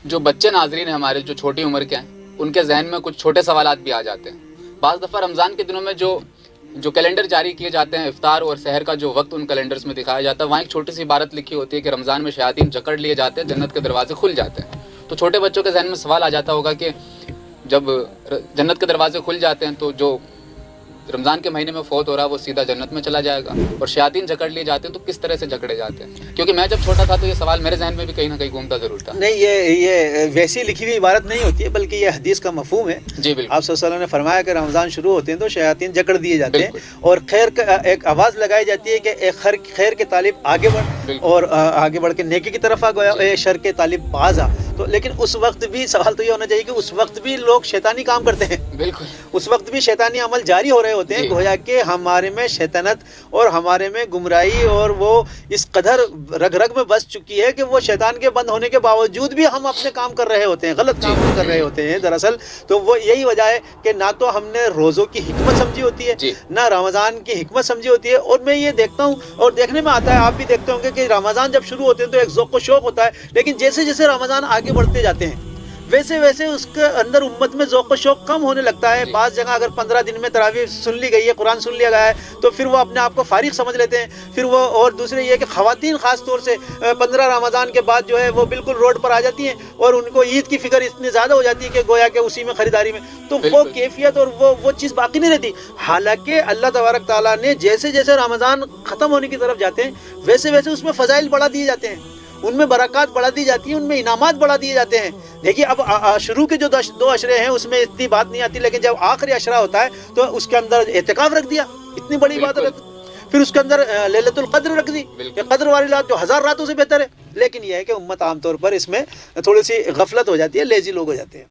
جو بچے ناظرین ہیں ہمارے جو چھوٹی عمر کے ہیں ان کے ذہن میں کچھ چھوٹے سوالات بھی آ جاتے ہیں. بعض دفعہ رمضان کے دنوں میں جو کیلنڈر جاری کیے جاتے ہیں افطار اور سحر کا جو وقت ان کیلنڈرز میں دکھایا جاتا ہے وہاں ایک چھوٹی سی عبارت لکھی ہوتی ہے کہ رمضان میں شیاطین جکڑ لیے جاتے ہیں جنت کے دروازے کھل جاتے ہیں. تو چھوٹے بچوں کے ذہن میں سوال آ جاتا ہوگا کہ جب جنت کے دروازے کھل جاتے ہیں تو جو رمضان کے مہینے میں فوت ہو رہا ہے وہ سیدھا جنت میں چلا جائے گا اور شیاطین جکڑ لیے جاتے ہیں تو کس طرح سے جکڑے جاتے ہیں؟ کیونکہ میں جب چھوٹا تھا تو یہ سوال میرے ذہن میں بھی کہیں نہ کہیں گھومتا ضرور تھا. نہیں، یہ ویسی لکھی ہوئی عبارت نہیں ہوتی ہے بلکہ یہ حدیث کا مفہوم ہے. جی بالکل. آپ صلی اللہ علیہ وسلم نے فرمایا کہ رمضان شروع ہوتے ہیں تو شیاطین جکڑ دیے جاتے ہیں بالکل. اور خیر کا ایک آواز لگائی جاتی ہے کہ اے خیر کے طالب آگے بڑھ، بالکل. اور آگے بڑھ کے نیکی کی طرف آ گیا، اے شر کے طالب باز آ. تو لیکن اس وقت بھی سوال تو یہ ہونا چاہیے کہ اس وقت بھی لوگ شیطانی کام کرتے ہیں. بالکل. اس وقت بھی شیطانی عمل جاری ہو رہے ہوتے ہیں. جی. گویا کہ ہمارے میں شیطنت اور ہمارے میں گمراہی اور وہ اس قدر رگ رگ میں بس چکی ہے کہ وہ شیطان کے بند ہونے کے باوجود بھی ہم اپنے کام کر رہے ہوتے ہیں، غلط کام کر رہے ہوتے ہیں دراصل. تو وہ یہی وجہ ہے کہ نہ تو ہم نے روزوں کی حکمت سمجھی ہوتی ہے، جی. نہ رمضان کی حکمت سمجھی ہوتی ہے. اور میں یہ دیکھتا ہوں اور دیکھنے میں آتا ہے، آپ بھی دیکھتے ہوں گے کہ رمضان جب شروع ہوتے ہیں تو ایک ذوق و شوق ہوتا ہے، لیکن جیسے جیسے رمضان آگے بڑھتے جاتے ہیں ویسے ویسے اس کے اندر امت میں ذوق و شوق کم ہونے لگتا ہے. بعض جگہ اگر 15 دن میں تراویح سن لی گئی ہے، قرآن سن لیا گیا ہے، تو پھر وہ اپنے آپ کو فارغ سمجھ لیتے ہیں. پھر وہ اور دوسرے یہ کہ خواتین خاص طور سے 15 رمضان کے بعد جو ہے وہ بالکل روڈ پر آ جاتی ہیں اور ان کو عید کی فکر اتنی زیادہ ہو جاتی ہے کہ گویا کہ اسی میں خریداری میں تو وہ کیفیت اور وہ چیز باقی نہیں رہتی. حالانکہ اللہ تبارک تعالیٰ نے جیسے جیسے رمضان ختم ہونے کی طرف جاتے ہیں ویسے ویسے اس میں فضائل بڑھا دیے جاتے ہیں، ان میں برکات بڑھا دی جاتی ہیں، ان میں انعامات بڑھا دیے جاتے ہیں. دیکھیے اب شروع کے جو 2 اشرے ہیں اس میں اتنی بات نہیں آتی، لیکن جب آخری اشرہ ہوتا ہے تو اس کے اندر اعتکاف رکھ دیا، اتنی بڑی بات رکھ. پھر اس کے اندر لیلۃ القدر رکھ دی کہ قدر والی رات جو 1000 راتوں سے بہتر ہے. لیکن یہ ہے کہ امت عام طور پر اس میں تھوڑی سی غفلت ہو جاتی ہے، لیزی لوگ ہو جاتے ہیں.